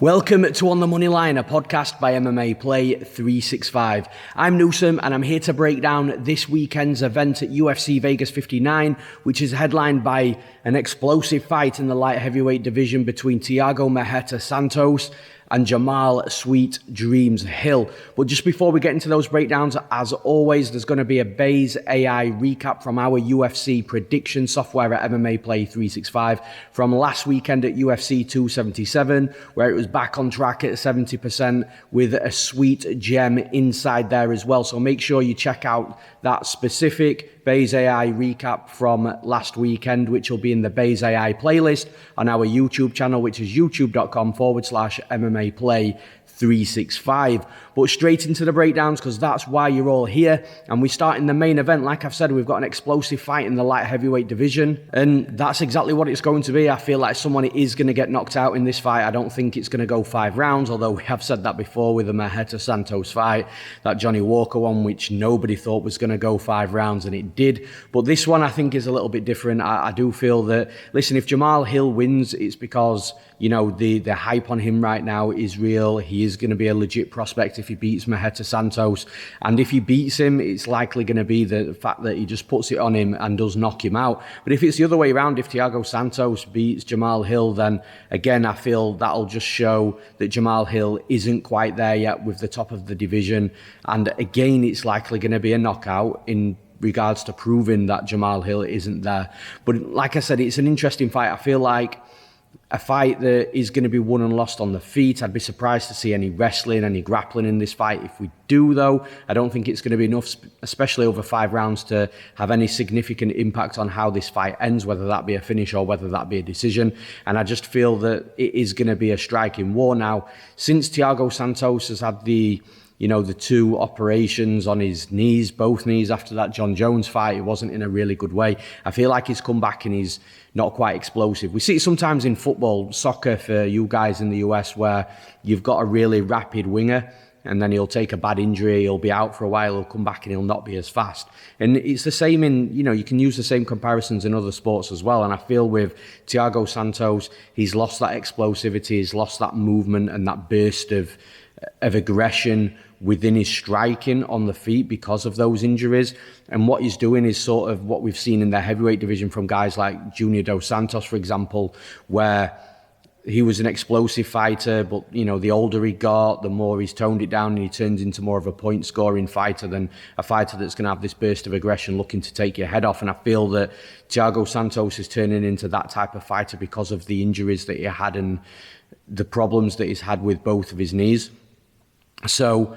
Welcome to On the Money Line, a podcast by MMA Play 365. I'm Newsome and I'm here to break down this weekend's event at UFC Vegas 59, which is headlined by an explosive fight in the light heavyweight division between Thiago Santos and Jamahal Sweet Dreams Hill. But just before we get into those breakdowns, as always, there's going to be a Base AI recap from our UFC prediction software at MMA Play 365 from last weekend at UFC 277, where it was back on track at 70% with a sweet gem inside there as well. So make sure you check out that specific Base AI recap from last weekend, which will be in the Base AI playlist on our YouTube channel, which is youtube.com/MMA Play 365. But straight into the breakdowns, because that's why you're all here. And we start in the main event. Like I've said, we've got an explosive fight in the light heavyweight division, and that's exactly what it's going to be. I feel like someone is going to get knocked out in this fight. I don't think it's going to go 5 rounds, although we have said that before with the Maheta Santos fight, that Johnny Walker one, which nobody thought was going to go 5 rounds, and it did. But this one I think is a little bit different. I do feel that, listen, if Jamahal Hill wins, it's because, you know, the hype on him right now is real. He is going to be a legit prospect if he beats Maheta Santos. And if he beats him, it's likely going to be the fact that he just puts it on him and does knock him out. But if it's the other way around, if Thiago Santos beats Jamahal Hill, then again, I feel that'll just show that Jamahal Hill isn't quite there yet with the top of the division. And again, it's likely going to be a knockout in regards to proving that Jamahal Hill isn't there. But like I said, it's an interesting fight. I feel like a fight that is going to be won and lost on the feet. I'd be surprised to see any wrestling, any grappling in this fight. If we do, though, I don't think it's going to be enough, especially over 5 rounds, to have any significant impact on how this fight ends, whether that be a finish or whether that be a decision. And I just feel that it is going to be a striking war. Now, since Thiago Santos has had the 2 operations on his knees, both knees, after that John Jones fight, it wasn't in a really good way. I feel like he's come back and he's not quite explosive. We see it sometimes in football, soccer for you guys in the US, where you've got a really rapid winger and then he'll take a bad injury, he'll be out for a while, he'll come back and he'll not be as fast. And it's the same in, you can use the same comparisons in other sports as well. And I feel with Thiago Santos, he's lost that explosivity, he's lost that movement and that burst of aggression within his striking on the feet because of those injuries. And what he's doing is sort of what we've seen in the heavyweight division from guys like Junior Dos Santos, for example, where he was an explosive fighter, but the older he got, the more he's toned it down and he turns into more of a point scoring fighter than a fighter that's going to have this burst of aggression looking to take your head off. And I feel that Thiago Santos is turning into that type of fighter because of the injuries that he had and the problems that he's had with both of his knees. So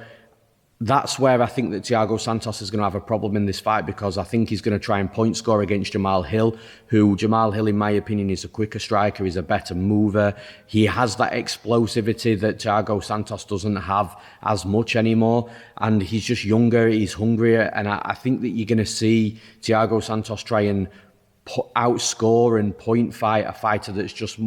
that's where I think that Thiago Santos is going to have a problem in this fight, because I think he's going to try and point score against Jamahal Hill, who Jamahal Hill, in my opinion, is a quicker striker, he's a better mover. He has that explosivity that Thiago Santos doesn't have as much anymore. And he's just younger, he's hungrier. And I think that you're going to see Thiago Santos try and outscore and point fight a fighter that's just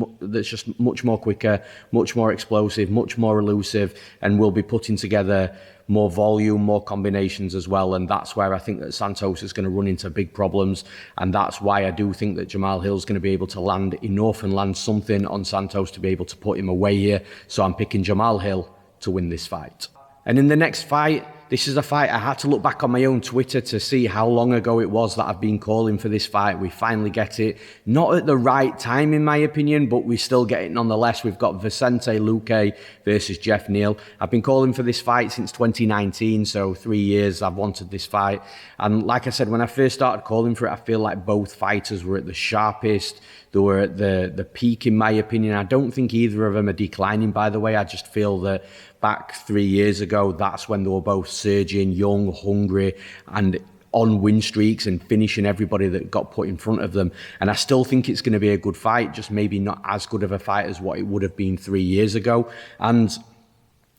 much more quicker, much more explosive, much more elusive, and will be putting together more volume, more combinations as well. And that's where I think that Santos is going to run into big problems. And that's why I do think that Jamahal Hill is going to be able to land enough and land something on Santos to be able to put him away here. So I'm picking Jamahal Hill to win this fight. And in the next fight, this is a fight I had to look back on my own Twitter to see how long ago it was that I've been calling for this fight. We finally get it. Not at the right time, in my opinion, but we still get it nonetheless. We've got Vicente Luque versus Geoff Neal. I've been calling for this fight since 2019, so 3 years I've wanted this fight. And like I said, when I first started calling for it, I feel like both fighters were at the sharpest. They were at the peak, in my opinion. I don't think either of them are declining, by the way. I just feel that back 3 years ago, that's when they were both surging, young, hungry, and on win streaks and finishing everybody that got put in front of them. And I still think it's going to be a good fight, just maybe not as good of a fight as what it would have been 3 years ago. And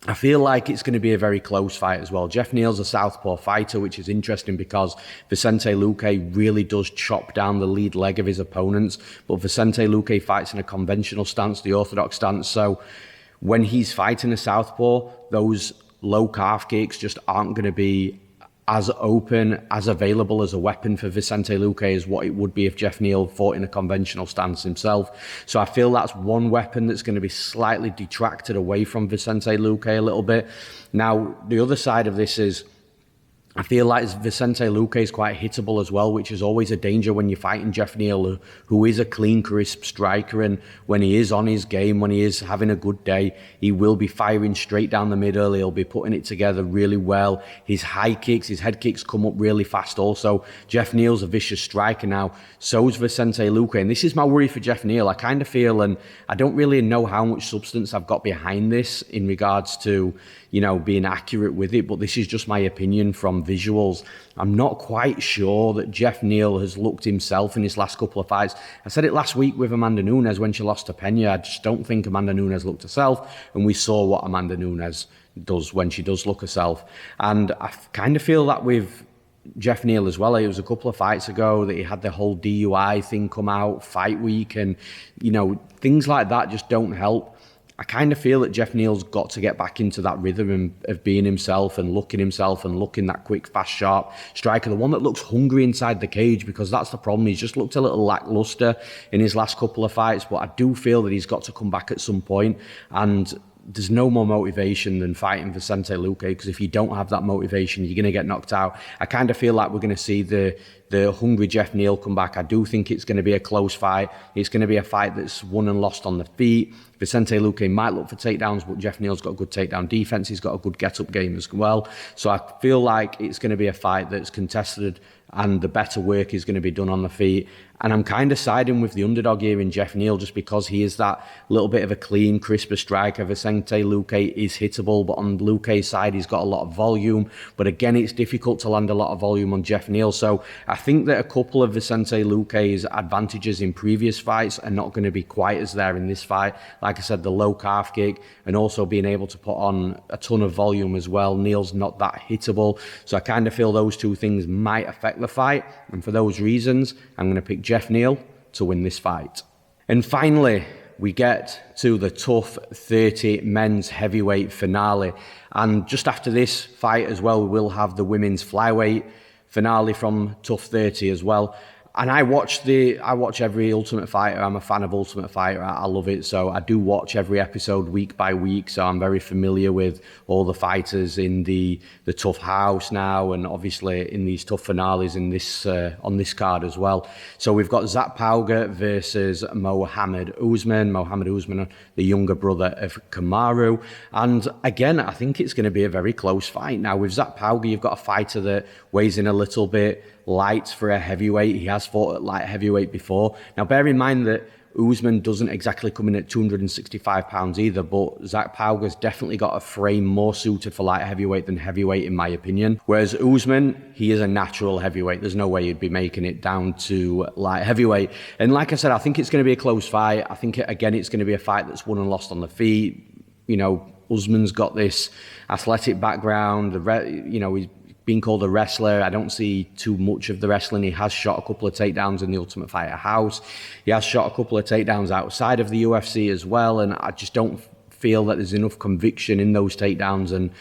I feel like it's going to be a very close fight as well. Geoff Neal's a southpaw fighter, which is interesting because Vicente Luque really does chop down the lead leg of his opponents. But Vicente Luque fights in a conventional stance, the orthodox stance. So when he's fighting a southpaw, those low calf kicks just aren't going to be as open, as available as a weapon for Vicente Luque as what it would be if Geoff Neal fought in a conventional stance himself. So I feel that's one weapon that's going to be slightly detracted away from Vicente Luque a little bit. Now, the other side of this is, I feel like Vicente Luque is quite hittable as well, which is always a danger when you're fighting Geoff Neal, who is a clean, crisp striker. And when he is on his game, when he is having a good day, he will be firing straight down the middle. He'll be putting it together really well. His high kicks, his head kicks come up really fast also. Geoff Neal's a vicious striker now. So is Vicente Luque. And this is my worry for Geoff Neal. I kind of feel, and I don't really know how much substance I've got behind this in regards to, being accurate with it, but this is just my opinion from visuals. I'm not quite sure that Geoff Neal has looked himself in his last couple of fights. I said it last week with Amanda Nunes when she lost to Pena. I just don't think Amanda Nunes looked herself, and we saw what Amanda Nunes does when she does look herself. And I kind of feel that with Geoff Neal as well. It was a couple of fights ago that he had the whole DUI thing come out, fight week, and things like that just don't help. I kind of feel that Geoff Neal's got to get back into that rhythm of being himself and looking that quick, fast, sharp striker, the one that looks hungry inside the cage, because that's the problem. He's just looked a little lackluster in his last couple of fights, but I do feel that he's got to come back at some point, and there's no more motivation than fighting Vicente Luque, because if you don't have that motivation, you're going to get knocked out. I kind of feel like we're going to see the hungry Geoff Neal come back. I do think it's going to be a close fight. It's going to be a fight that's won and lost on the feet. Vicente Luque might look for takedowns, but Geoff Neal's got a good takedown defense. He's got a good get-up game as well. So I feel like it's going to be a fight that's contested, and the better work is going to be done on the feet. And I'm kind of siding with the underdog here in Geoff Neal, just because he is that little bit of a clean, crisper striker. Vicente Luque is hittable, but on Luque's side, he's got a lot of volume. But again, it's difficult to land a lot of volume on Geoff Neal. So I think that a couple of Vicente Luque's advantages in previous fights are not going to be quite as there in this fight. Like I said, the low calf kick, and also being able to put on a ton of volume as well. Neal's not that hittable. So I kind of feel those two things might affect the fight. And for those reasons, I'm going to pick Geoff Neal to win this fight. And finally, we get to the TUF 30 men's heavyweight finale. And just after this fight as well, we will have the women's flyweight finale from TUF 30 as well. And I watch every Ultimate Fighter. I'm a fan of Ultimate Fighter. I love it. So I do watch every episode week by week. So I'm very familiar with all the fighters in the TUF house now, and obviously in these TUF finales in this on this card as well. So we've got Zach Pauga versus Mohammed Usman. Mohammed Usman, the younger brother of Kamaru. And again, I think it's going to be a very close fight. Now with Zach Pauga, you've got a fighter that weighs in a little bit light for a heavyweight. He has fought at light heavyweight before. Now, bear in mind that Usman doesn't exactly come in at 265 pounds either, but Zach Pauga's definitely got a frame more suited for light heavyweight than heavyweight, in my opinion. Whereas Usman, he is a natural heavyweight. There's no way he'd be making it down to light heavyweight. And like I said, I think it's going to be a close fight. I think, again, it's going to be a fight that's won and lost on the feet. Usman's got this athletic background. He's being called a wrestler. I don't see too much of the wrestling. He has shot a couple of takedowns in the Ultimate Fighter house. He has shot a couple of takedowns outside of the UFC as well, and I just don't feel that there's enough conviction in those takedowns and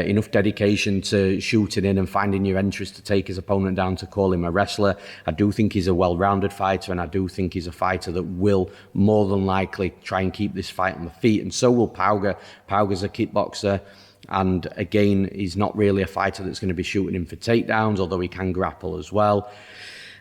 enough dedication to shooting in and finding your entries to take his opponent down to call him a wrestler. I do think he's a well-rounded fighter, and I do think he's a fighter that will more than likely try and keep this fight on the feet, and so will Pauga. Pauga's a kickboxer. And again, he's not really a fighter that's going to be shooting him for takedowns, although he can grapple as well.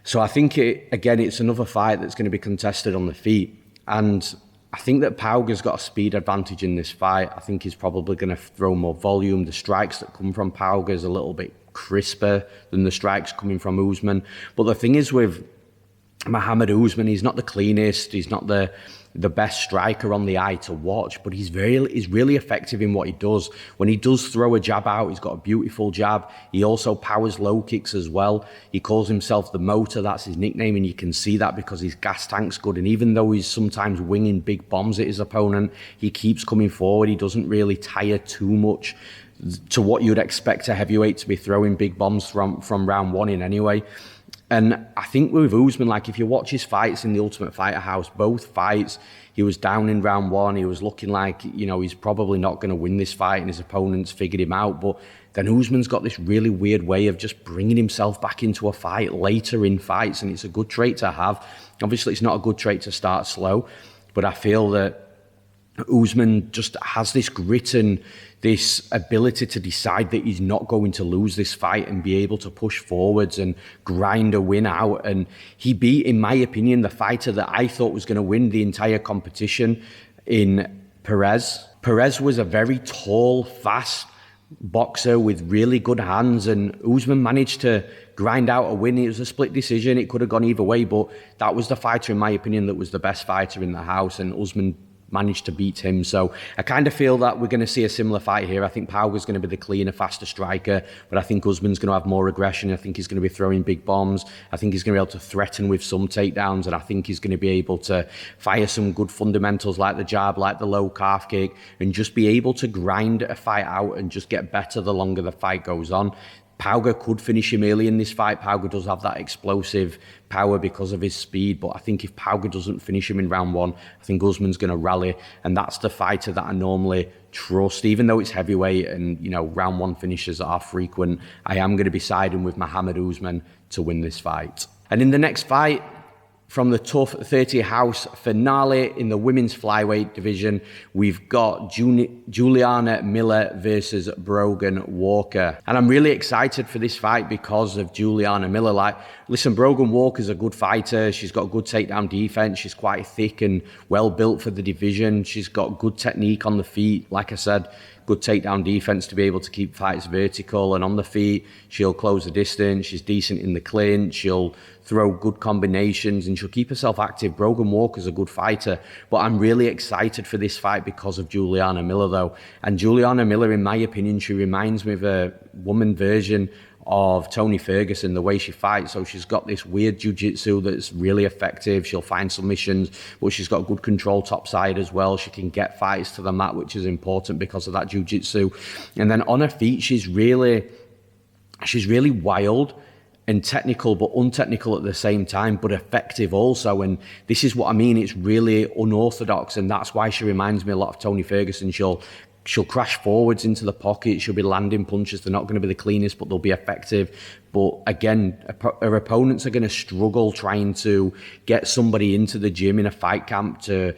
So I think, it's another fight that's going to be contested on the feet. And I think that Pauga's got a speed advantage in this fight. I think he's probably going to throw more volume. The strikes that come from Pauga is a little bit crisper than the strikes coming from Usman. But the thing is with Mohammed Usman, he's not the cleanest, he's not the best striker on the eye to watch, but he's really effective in what he does. When he does throw a jab out, he's got a beautiful jab. He also powers low kicks as well. He calls himself the motor, that's his nickname, and you can see that because his gas tank's good. And even though he's sometimes winging big bombs at his opponent, he keeps coming forward. He doesn't really tire too much to what you'd expect a heavyweight to be throwing big bombs from round one in anyway. And I think with Usman, like if you watch his fights in the Ultimate Fighter House, both fights, he was down in round one. He was looking like, he's probably not going to win this fight, and his opponents figured him out. But then Usman's got this really weird way of just bringing himself back into a fight later in fights, and it's a good trait to have. Obviously, it's not a good trait to start slow, but I feel that Usman just has this grit and this ability to decide that he's not going to lose this fight and be able to push forwards and grind a win out. And he beat, in my opinion, the fighter that I thought was going to win the entire competition in Perez. Perez was a very tall, fast boxer with really good hands, and Usman managed to grind out a win. It was a split decision. It could have gone either way, but that was the fighter, in my opinion, that was the best fighter in the house, and Usman managed to beat him. So I kind of feel that we're going to see a similar fight here. I think Pauga's going to be the cleaner, faster striker, but I think Usman's going to have more aggression. I think he's going to be throwing big bombs. I think he's going to be able to threaten with some takedowns, and I think he's going to be able to fire some good fundamentals like the jab, like the low calf kick, and just be able to grind a fight out and just get better the longer the fight goes on. Pauga could finish him early in this fight. Pauga does have that explosive power because of his speed, but I think if Pauga doesn't finish him in round one, I think Usman's going to rally, and that's the fighter that I normally trust. Even though it's heavyweight and, round one finishes are frequent, I am going to be siding with Mohammed Usman to win this fight. And in the next fight, from the TUF 30 house finale in the women's flyweight division, we've got Juliana Miller versus Brogan Walker. And I'm really excited for this fight because of Juliana Miller. Listen, Brogan Walker's a good fighter. She's got good takedown defense. She's quite thick and well built for the division. She's got good technique on the feet. Like I said, good takedown defense to be able to keep fights vertical and on the feet. She'll close the distance. She's decent in the clinch. She'll throw good combinations and she'll keep herself active. Brogan Walker's a good fighter, but I'm really excited for this fight because of Juliana Miller though. And Juliana Miller, in my opinion, she reminds me of a woman version of Tony Ferguson, the way she fights. So she's got this weird jiu-jitsu that's really effective. She'll find submissions, but she's got good control topside as well. She can get fights to the mat, which is important because of that jiu-jitsu. And then on her feet, she's really wild and technical, but untechnical at the same time, but effective also. And this is what I mean. It's really unorthodox, and that's why she reminds me a lot of Tony Ferguson. She'll crash forwards into the pocket. She'll be landing punches. They're not going to be the cleanest, but they'll be effective. But again, her opponents are going to struggle trying to get somebody into the gym in a fight camp to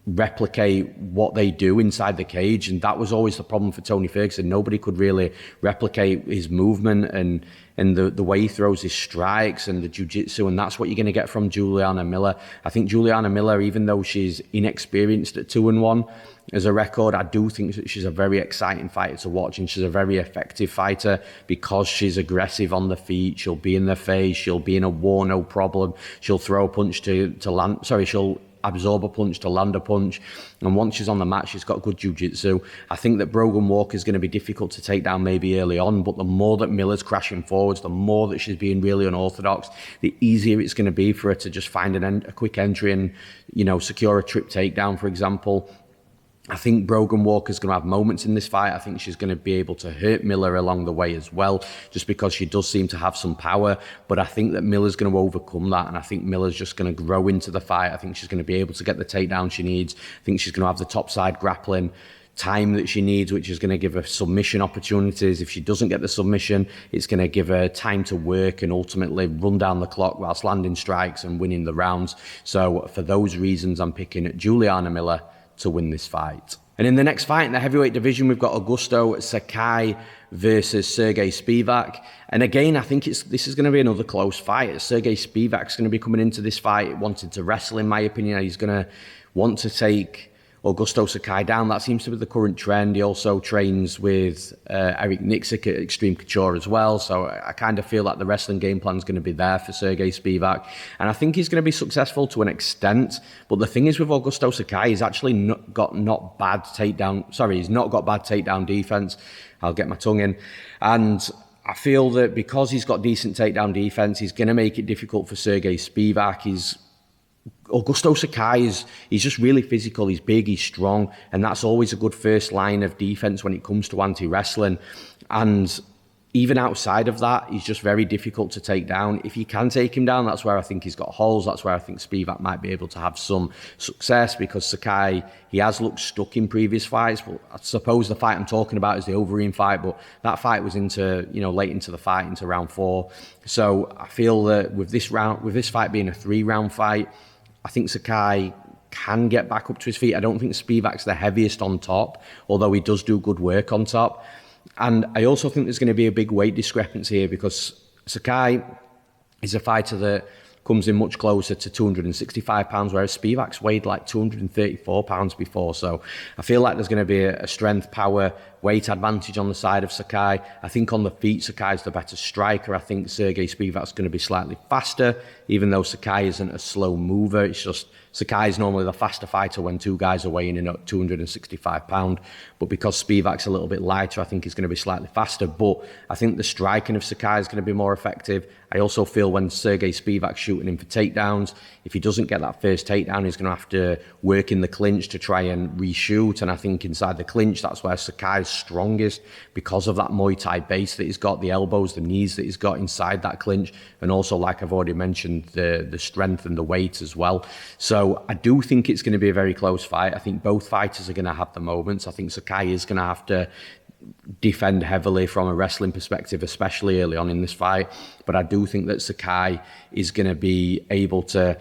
replicate what they do inside the cage. And that was always the problem for Tony Ferguson. Nobody could really replicate his movement and the way he throws his strikes and the jiu-jitsu, and that's what you're going to get from Juliana Miller. I think Juliana Miller, even though she's inexperienced at 2-1 as a record, I do think that she's a very exciting fighter to watch, and she's a very effective fighter because she's aggressive on the feet. She'll be in the face. She'll be in a war, no problem. She'll throw a punch to land. She'll absorb a punch to land a punch, and once she's on the mat, she's got good jiu-jitsu. I think that Brogan Walker is going to be difficult to take down maybe early on, but the more that Miller's crashing forwards, the more that she's being really unorthodox, the easier it's going to be for her to just find a quick entry and secure a trip takedown, for example. I think Brogan Walker's going to have moments in this fight. I think she's going to be able to hurt Miller along the way as well, just because she does seem to have some power. But I think that Miller's going to overcome that, and I think Miller's just going to grow into the fight. I think she's going to be able to get the takedown she needs. I think she's going to have the top side grappling time that she needs, which is going to give her submission opportunities. If she doesn't get the submission, it's going to give her time to work and ultimately run down the clock whilst landing strikes and winning the rounds. So for those reasons, I'm picking Juliana Miller to win this fight. And in the next fight in the heavyweight division, we've got Augusto Sakai versus Sergey Spivak. And again, I think this is going to be another close fight. Sergey Spivak's going to be coming into this fight wanting to wrestle, in my opinion. He's going to want to take Augusto Sakai down. That seems to be the current trend. He also trains with Erick at Extreme Cachoeira as well. So I kind of feel like the wrestling game plan is going to be there for Sergey Spivak. And I think he's going to be successful to an extent. But the thing is with Augusto Sakai, he's actually not got bad takedown defense. I'll get my tongue in. And I feel that because he's got decent takedown defense, he's going to make it difficult for Sergey Spivak. Augusto Sakai he's just really physical, he's big, he's strong, and that's always a good first line of defense when it comes to anti-wrestling. And even outside of that, he's just very difficult to take down. If you can take him down, that's where I think he's got holes. That's where I think Spivak might be able to have some success, because Sakai, he has looked stuck in previous fights. But I suppose the fight I'm talking about is the Overeem fight, but that fight was into, late into the fight, into round 4. So I feel that with this fight being a 3-round fight, I think Sakai can get back up to his feet. I don't think Spivak's the heaviest on top, although he does do good work on top. And I also think there's going to be a big weight discrepancy here, because Sakai is a fighter that comes in much closer to 265 pounds, whereas Spivak's weighed like 234 pounds before. So I feel like there's going to be a strength, power, weight advantage on the side of Sakai. I think on the feet, Sakai's the better striker. I think Sergey Spivak's going to be slightly faster, even though Sakai isn't a slow mover. It's just Sakai's normally the faster fighter when two guys are weighing in at 265 pounds. But because Spivak's a little bit lighter, I think he's going to be slightly faster. But I think the striking of Sakai is going to be more effective. I also feel when Sergey Spivak's shooting him for takedowns, if he doesn't get that first takedown, he's going to have to work in the clinch to try and reshoot. And I think inside the clinch, that's where Sakai's strongest, because of that Muay Thai base that he's got, the elbows, the knees that he's got inside that clinch, and also, like I've already mentioned, the strength and the weight as well. So I do think it's going to be a very close fight. I think both fighters are going to have the moments. I think Sakai is going to have to defend heavily from a wrestling perspective, especially early on in this fight. But I do think that Sakai is going to be able to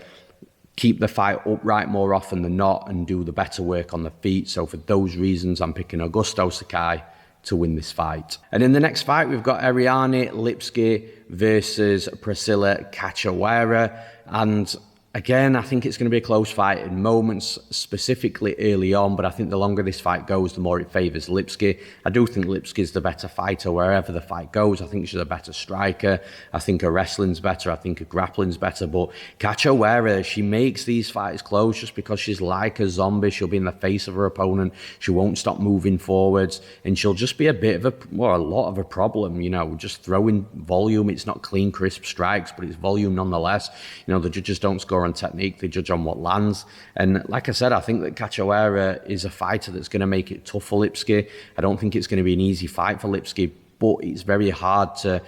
keep the fight upright more often than not and do the better work on the feet. So for those reasons, I'm picking Augusto Sakai to win this fight. And in the next fight, we've got Ariane Lipski versus Priscila Cachoeira. And again, I think it's going to be a close fight in moments, specifically early on, but I think the longer this fight goes, the more it favours Lipski. I do think Lipski's the better fighter wherever the fight goes. I think she's a better striker. I think her wrestling's better. I think her grappling's better. But Cachoeira, she makes these fights close just because she's like a zombie. She'll be in the face of her opponent. She won't stop moving forwards. And she'll just be a lot of a problem, just throwing volume. It's not clean, crisp strikes, but it's volume nonetheless. The judges don't score on technique, they judge on what lands. And like I said, I think that Cachoeira is a fighter that's going to make it tough for Lipski. I don't think it's going to be an easy fight for Lipski, but it's very hard to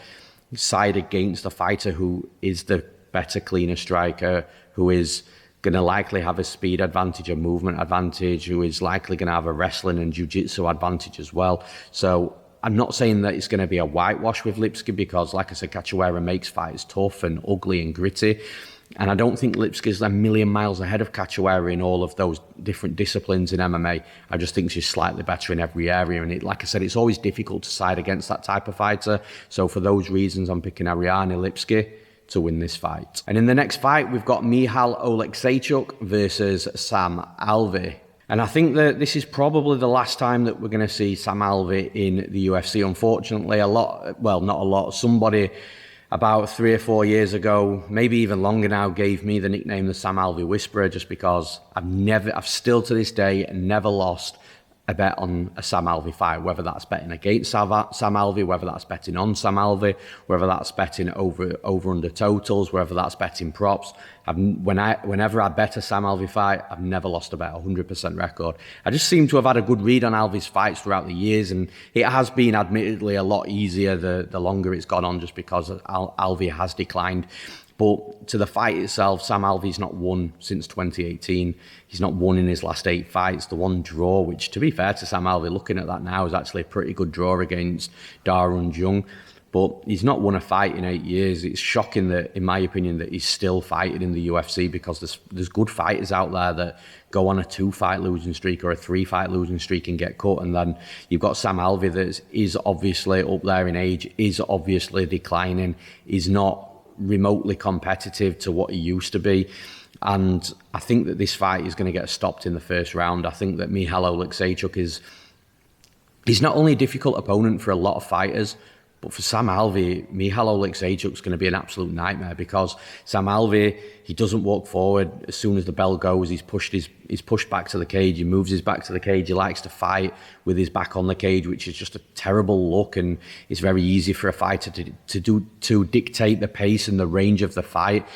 side against a fighter who is the better, cleaner striker, who is going to likely have a speed advantage, a movement advantage, who is likely going to have a wrestling and jiu-jitsu advantage as well. So I'm not saying that it's going to be a whitewash with Lipski, because like I said, Cachoeira makes fights tough and ugly and gritty. And I don't think Lipski's a million miles ahead of Cachoeira in all of those different disciplines in MMA. I just think she's slightly better in every area. And like I said, it's always difficult to side against that type of fighter. So for those reasons, I'm picking Ariane Lipski to win this fight. And in the next fight, we've got Michal Oleksiejczuk versus Sam Alvey. And I think that this is probably the last time that we're going to see Sam Alvey in the UFC. Unfortunately, somebody about 3 or 4 years ago, maybe even longer now, gave me the nickname the Sam Alvey Whisperer, just because I've still to this day never lost a bet on a Sam Alvey fight, whether that's betting against Sam Alvey, whether that's betting on Sam Alvey, whether that's betting over under totals, whether that's betting props. Whenever I bet a Sam Alvey fight, I've never lost a bet, 100% record. I just seem to have had a good read on Alvey's fights throughout the years, and it has been admittedly a lot easier the longer it's gone on, just because Alvey has declined. But to the fight itself, Sam Alvey's not won since 2018. He's not won in his last 8 fights. The one draw, which to be fair to Sam Alvey, looking at that now, is actually a pretty good draw against Darun Jung. But he's not won a fight in 8 years. It's shocking that, in my opinion, that he's still fighting in the UFC, because there's good fighters out there that go on a 2-fight losing streak or a 3-fight losing streak and get cut. And then you've got Sam Alvey that is obviously up there in age, is obviously declining, is not remotely competitive to what he used to be. And I think that this fight is going to get stopped in the first round. I think that Michal Oleksiejczuk he's not only a difficult opponent for a lot of fighters, but for Sam Alvey, Michal Oleksiejczuk's going to be an absolute nightmare, because Sam Alvey, he doesn't walk forward. As soon as the bell goes, he's pushed back to the cage. He moves his back to the cage. He likes to fight with his back on the cage, which is just a terrible look. And it's very easy for a fighter to dictate the pace and the range of the fight.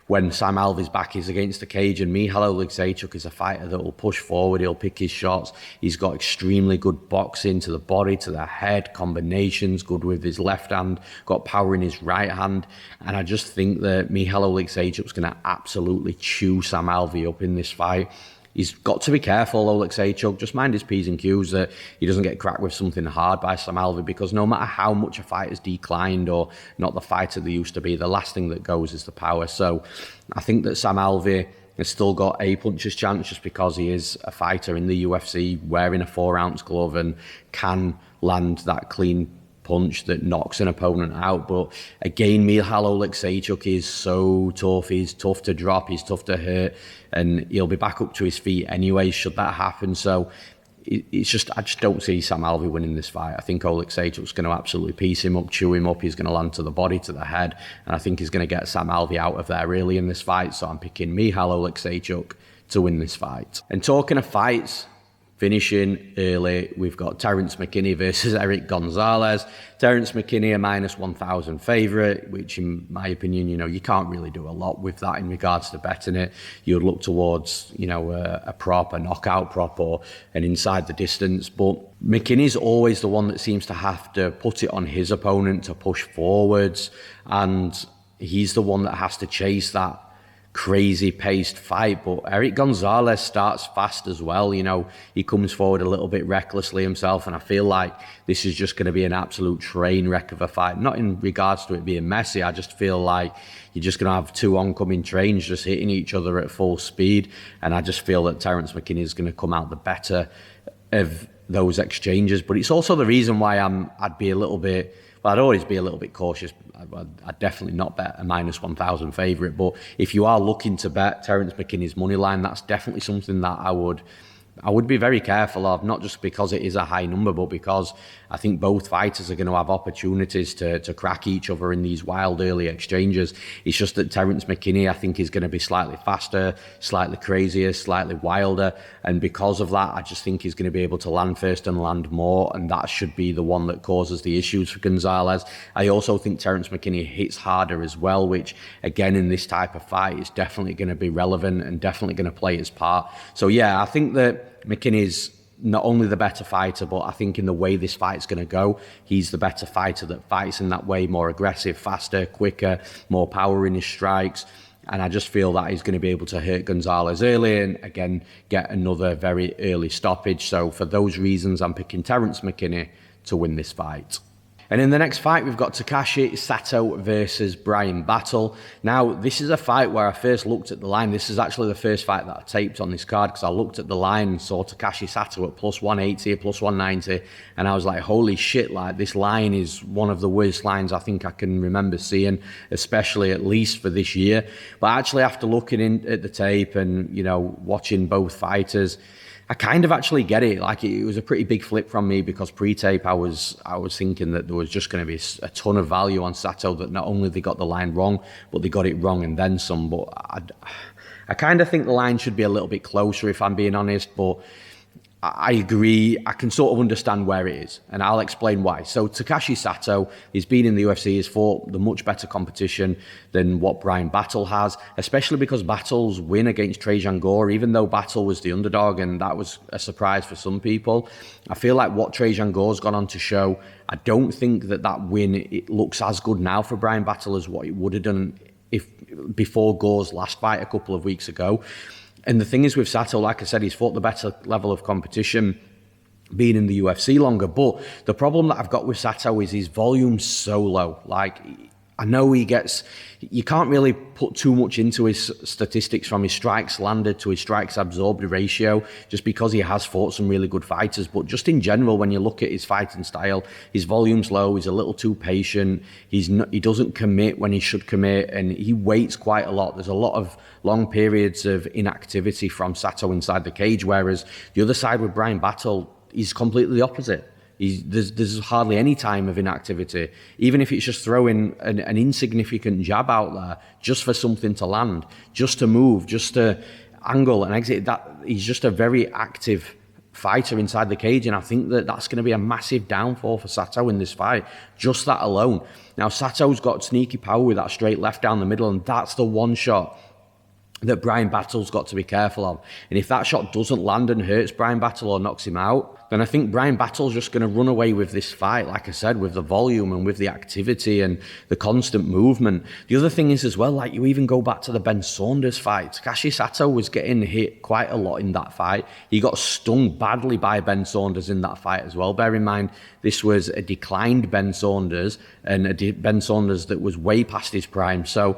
when Sam Alvey's back is against the cage, and Michal Oleksiejczuk is a fighter that will push forward, he'll pick his shots. He's got extremely good boxing to the body, to the head, combinations, good with his left hand, got power in his right hand. And I just think that Michal Oleksiejczuk's going to absolutely chew Sam Alvey up in this fight. He's got to be careful, Oleksiejczuk, just mind his P's and Q's, that he doesn't get cracked with something hard by Sam Alvey, because no matter how much a fighter's declined or not the fighter they used to be, the last thing that goes is the power. So I think that Sam Alvey has still got a puncher's chance just because he is a fighter in the UFC wearing a 4-ounce glove and can land that clean punch that knocks an opponent out. But again, Michal Oleksiejczuk is so tough. He's tough to drop, he's tough to hurt, and he'll be back up to his feet anyway should that happen. So I just don't see Sam Alvey winning this fight. I think Oleksiejczuk's going to absolutely piece him up, chew him up. He's going to land to the body, to the head, and I think he's going to get Sam Alvey out of there early in this fight. So I'm picking Michal Oleksiejczuk to win this fight. And talking of fights finishing early, we've got Terrance McKinney versus Erick Gonzalez. Terrance McKinney, a -1,000 favourite, which in my opinion, you can't really do a lot with that in regards to betting it. You'd look towards, a prop, a knockout prop, or an inside the distance. But McKinney's always the one that seems to have to put it on his opponent to push forwards, and he's the one that has to chase that crazy paced fight. But Erick Gonzalez starts fast as well. He comes forward a little bit recklessly himself, and I feel like this is just going to be an absolute train wreck of a fight. Not in regards to it being messy, I just feel like you're just going to have two oncoming trains just hitting each other at full speed, and I just feel that Terrance McKinney is going to come out the better of those exchanges. But it's also the reason why I'd always be a little bit cautious. I'd definitely not bet a -1,000 favourite. But if you are looking to bet Terrance McKinney's money line, that's definitely something that I would be very careful of, not just because it is a high number, but because I think both fighters are going to have opportunities to crack each other in these wild early exchanges. It's just that Terrance McKinney, I think, is going to be slightly faster, slightly crazier, slightly wilder. And because of that, I just think he's going to be able to land first and land more. And that should be the one that causes the issues for Gonzalez. I also think Terrance McKinney hits harder as well, which, again, in this type of fight, is definitely going to be relevant and definitely going to play its part. So, yeah, I think that McKinney's not only the better fighter, but I think in the way this fight's going to go, he's the better fighter that fights in that way, more aggressive, faster, quicker, more power in his strikes. And I just feel that he's going to be able to hurt Gonzalez early and, again, get another very early stoppage. So for those reasons, I'm picking Terrance McKinney to win this fight. And in the next fight, we've got Takashi Sato versus Bryan battle. Now, this is a fight where I first looked at the line. This is actually the first fight that I taped on this card, because I looked at the line and saw Takashi Sato at +180, +190, and I was like, holy shit, like, this line is one of the worst lines I think I can remember seeing, especially at least for this year. But actually, after looking at the tape and, watching both fighters, I kind of actually get it. Like, it was a pretty big flip from me, because pre-tape I was thinking that there was just going to be a ton of value on Sato, that not only they got the line wrong, but they got it wrong and then some. But I kind of think the line should be a little bit closer, if I'm being honest. But I agree. I can sort of understand where it is, and I'll explain why. So Takashi Sato, he's been in the UFC, he's fought the much better competition than what Bryan Battle has, especially because Battle's win against Trajan Gore, even though Battle was the underdog, and that was a surprise for some people, I feel like what Trajan Gore's gone on to show, I don't think that win, it looks as good now for Bryan Battle as what it would have done if before Gore's last fight a couple of weeks ago. And the thing is with Sato, like I said, he's fought the better level of competition, being in the UFC longer. But the problem that I've got with Sato is his volume's so low. Like, I know you can't really put too much into his statistics from his strikes landed to his strikes absorbed ratio, just because he has fought some really good fighters. But just in general, when you look at his fighting style, his volume's low, he's a little too patient, he doesn't commit when he should commit, and he waits quite a lot. There's a lot of long periods of inactivity from Sato inside the cage, whereas the other side with Bryan Battle, he's completely the opposite. There's hardly any time of inactivity, even if it's just throwing an insignificant jab out there just for something to land, just to move, just to angle and exit. That he's just a very active fighter inside the cage, and I think that that's going to be a massive downfall for Sato in this fight, just that alone. Now, Sato's got sneaky power with that straight left down the middle, and that's the one shot that Bryan Battle's got to be careful of. And if that shot doesn't land and hurts Bryan Battle or knocks him out, then I think Bryan Battle's just going to run away with this fight, like I said, with the volume and with the activity and the constant movement. The other thing is as well, like you even go back to the Ben Saunders fight, Takashi Sato was getting hit quite a lot in that fight. He got stung badly by Ben Saunders in that fight as well. Bear in mind, this was a declined Ben Saunders and a Ben Saunders that was way past his prime. So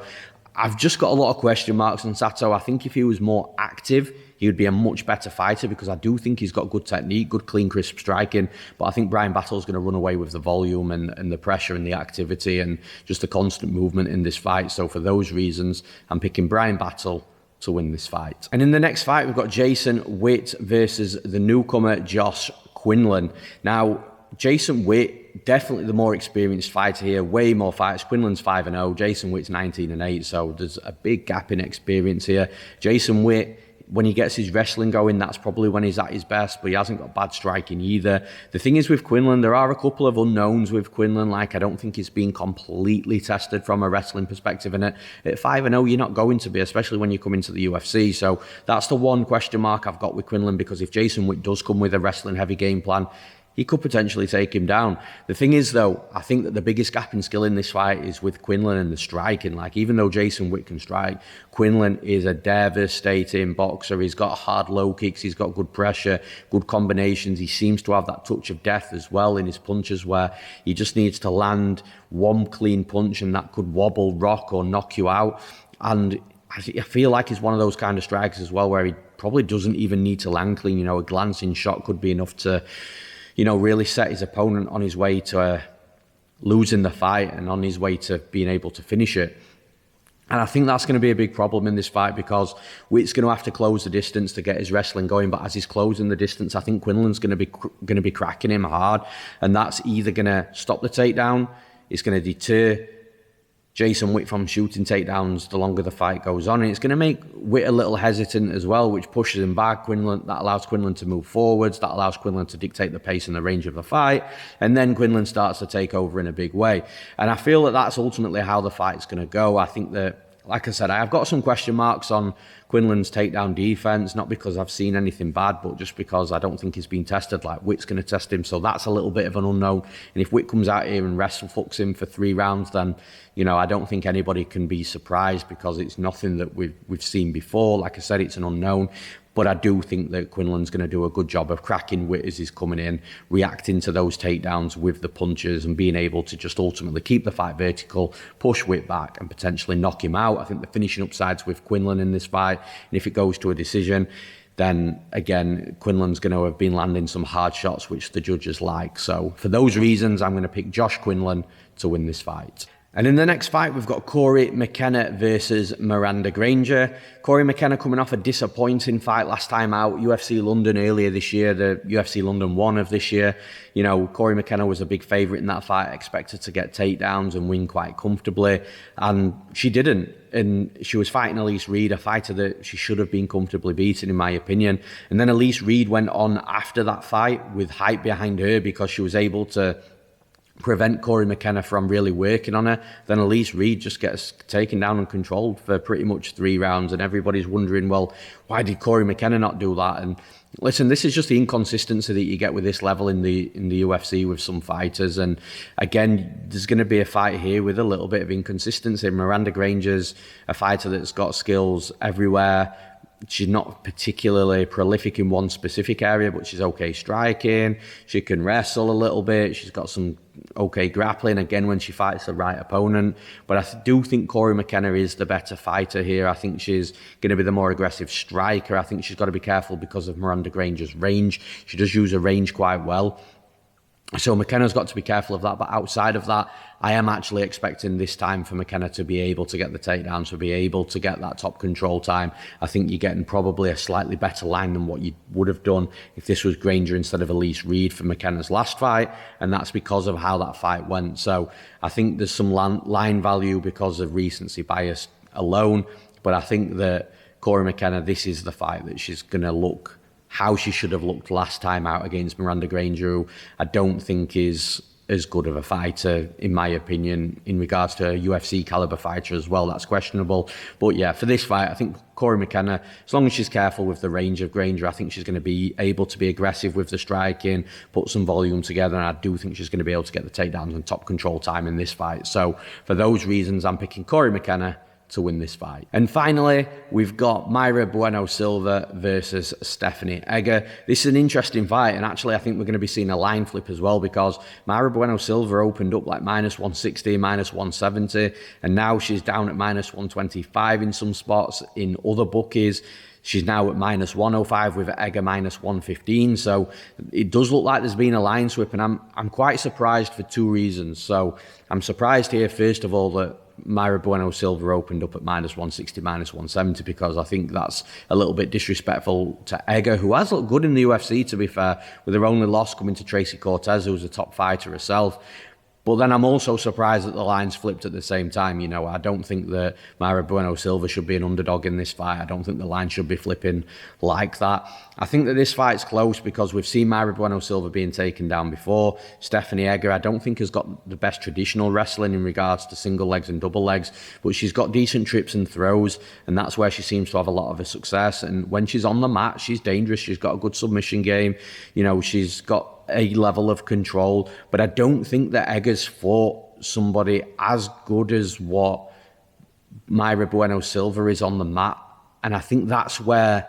I've just got a lot of question marks on Sato. I think if he was more active, he would be a much better fighter, because I do think he's got good technique, good clean, crisp striking. But I think Bryan Battle's going to run away with the volume and the pressure and the activity and just the constant movement in this fight. So for those reasons, I'm picking Bryan Battle to win this fight. And in the next fight, we've got Jason Witt versus the newcomer Josh Quinlan. Now, Jason Witt, definitely the more experienced fighter here, way more fights. Quinlan's 5-0, Jason Witt's 19-8, so there's a big gap in experience here. Jason Witt, when he gets his wrestling going, that's probably when he's at his best, but he hasn't got bad striking either. The thing is with Quinlan, there are a couple of unknowns with Quinlan. Like, I don't think he's been completely tested from a wrestling perspective, and at 5-0, you're not going to be, especially when you come into the UFC. So that's the one question mark I've got with Quinlan, because if Jason Witt does come with a wrestling heavy game plan, he could potentially take him down. The thing is, though, I think that the biggest gap in skill in this fight is with Quinlan and the striking. Like, even though Jason Witt can strike, Quinlan is a devastating boxer. He's got hard low kicks, he's got good pressure, good combinations. He seems to have that touch of death as well in his punches, where he just needs to land one clean punch and that could wobble, rock, or knock you out. And I feel like he's one of those kind of strikers as well, where he probably doesn't even need to land clean. You know, a glancing shot could be enough to, you know, really set his opponent on his way to losing the fight and on his way to being able to finish it. And I think that's going to be a big problem in this fight, because Witt's going to have to close the distance to get his wrestling going. But as he's closing the distance, I think Quinlan's going to be cracking him hard, and that's either going to stop the takedown, it's going to deter Jason Witt from shooting takedowns the longer the fight goes on, and it's going to make Witt a little hesitant as well, which pushes him back. That allows Quinlan to move forwards, that allows Quinlan to dictate the pace and the range of the fight, and then Quinlan starts to take over in a big way. And I feel that that's ultimately how the fight's going to go. I think that, like I said, I've got some question marks on Quinlan's takedown defense, not because I've seen anything bad, but just because I don't think he's been tested like Witt's going to test him. So that's a little bit of an unknown. And if Witt comes out here and fucks him for 3 rounds, then, you know, I don't think anybody can be surprised, because it's nothing that we've seen before. Like I said, it's an unknown. But I do think that Quinlan's going to do a good job of cracking Witt as he's coming in, reacting to those takedowns with the punches, and being able to just ultimately keep the fight vertical, push Witt back, and potentially knock him out. I think the finishing upside's with Quinlan in this fight. And if it goes to a decision, then again, Quinlan's going to have been landing some hard shots, which the judges like. So for those reasons, I'm going to pick Josh Quinlan to win this fight. And in the next fight, we've got Corey McKenna versus Miranda Granger. Corey McKenna coming off a disappointing fight last time out, UFC London earlier this year, the UFC London 1 of this year. You know, Corey McKenna was a big favourite in that fight, expected to get takedowns and win quite comfortably, and she didn't. And she was fighting Elise Reed, a fighter that she should have been comfortably beaten, in my opinion. And then Elise Reed went on after that fight with hype behind her, because she was able to prevent Corey McKenna from really working on her. Then Elise Reed just gets taken down and controlled for pretty much 3 rounds, and everybody's wondering, well, why did Corey McKenna not do that? And listen, this is just the inconsistency that you get with this level in the UFC with some fighters. And again, there's going to be a fight here with a little bit of inconsistency. Miranda Granger's a fighter that's got skills everywhere. She's not particularly prolific in one specific area, but she's okay striking. She can wrestle a little bit. She's got some okay grappling, again, when she fights the right opponent. But I do think Corey McKenna is the better fighter here. I think she's going to be the more aggressive striker. I think she's got to be careful because of Miranda Granger's range. She does use her range quite well. So McKenna's got to be careful of that. But outside of that, I am actually expecting this time for McKenna to be able to get the takedowns, to be able to get that top control time. I think you're getting probably a slightly better line than what you would have done if this was Granger instead of Elise Reed for McKenna's last fight. And that's because of how that fight went. So I think there's some line value because of recency bias alone. But I think that Corey McKenna, this is the fight that she's going to look how she should have looked last time out against Miranda Granger, who I don't think is as good of a fighter, in my opinion, in regards to a UFC caliber fighter as well. That's questionable. But yeah, for this fight, I think Corey McKenna, as long as she's careful with the range of Granger, I think she's going to be able to be aggressive with the striking, put some volume together, and I do think she's going to be able to get the takedowns and top control time in this fight. So for those reasons, I'm picking Corey McKenna to win this fight. And finally, we've got Mayra Bueno Silva versus Stephanie Egger. This is an interesting fight, and actually I think we're going to be seeing a line flip as well, because Mayra Bueno Silva opened up like -160, -170, and now she's down at -125 in some spots. In other bookies, she's now at -105 with Egger -115. So it does look like there's been a line swip, and I'm quite surprised for two reasons. So I'm surprised here, first of all, that Mayra Bueno Silva opened up at -160, -170, because I think that's a little bit disrespectful to Egger, who has looked good in the UFC, to be fair, with her only loss coming to Tracy Cortez, who's a top fighter herself. But then I'm also surprised that the lines flipped at the same time. You know, I don't think that Mayra Bueno Silva should be an underdog in this fight. I don't think the line should be flipping like that. I think that this fight's close because we've seen Mayra Bueno Silva being taken down before. Stephanie Egger, I don't think has got the best traditional wrestling in regards to single legs and double legs, but she's got decent trips and throws, and that's where she seems to have a lot of her success. And when she's on the mat, she's dangerous. She's got a good submission game. You know, she's got a level of control, but I don't think that Egger's fought somebody as good as what Mayra Bueno Silva is on the mat, and I think that's where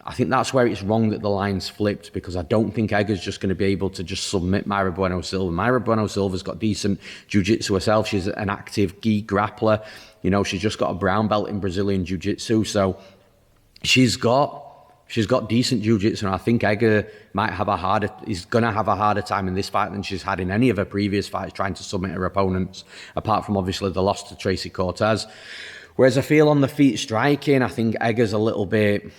it's wrong that the line's flipped, because I don't think Egger's just going to be able to just submit Mayra Bueno Silva. Mayra Bueno Silva's got decent jiu-jitsu herself. She's an active gi grappler. You know, she's just got a brown belt in Brazilian jiu-jitsu, so she's got decent jiu-jitsu, and I think Egger is going to have a harder time in this fight than she's had in any of her previous fights trying to submit her opponents, apart from obviously the loss to Tracy Cortez. Whereas I feel on the feet striking, I think Egger's a little bit,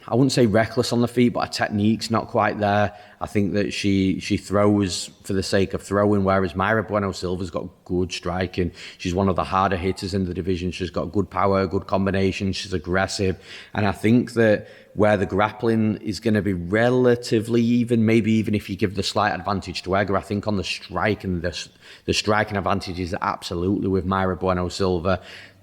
I wouldn't say reckless on the feet, but her technique's not quite there. I think that she throws for the sake of throwing, whereas Mayra Bueno Silva's got good striking. She's one of the harder hitters in the division. She's got good power, good combination. She's aggressive. And I think that where the grappling is going to be relatively even, maybe even if you give the slight advantage to Egger, I think on the strike, and the striking advantage is absolutely with Mayra Bueno Silva.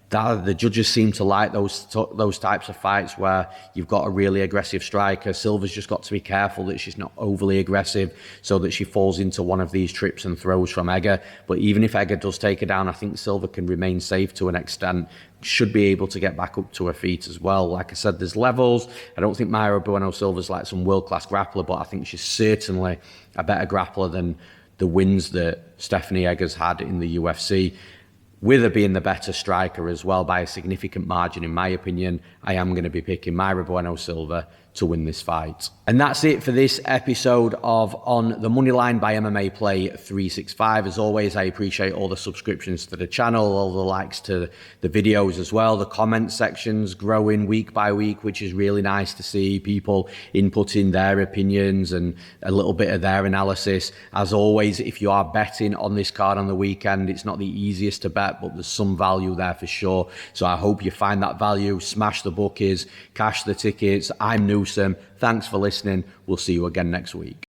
The judges seem to like those types of fights where you've got a really aggressive striker. Silva's just got to be careful that she's not overly aggressive so that she falls into one of these trips and throws from Egger. But even if Egger does take her down, I think Silva can remain safe to an extent, should be able to get back up to her feet as well. Like I said, there's levels. I don't think Mayra Bueno Silva's like some world-class grappler, but I think she's certainly a better grappler than the wins that Stephanie Egger's had in the UFC. With her being the better striker as well by a significant margin, in my opinion, I am going to be picking Mayra Bueno Silva to win this fight. And that's it for this episode of On the Moneyline by MMA Play 365. As always, I appreciate all the subscriptions to the channel, all the likes to the videos as well. The comment sections growing week by week, which is really nice to see people inputting their opinions and a little bit of their analysis. As always, if you are betting on this card on the weekend, it's not the easiest to bet, but there's some value there for sure. So I hope you find that value. Smash the bookies, cash the tickets. I'm Newsome. Thanks for listening. We'll see you again next week.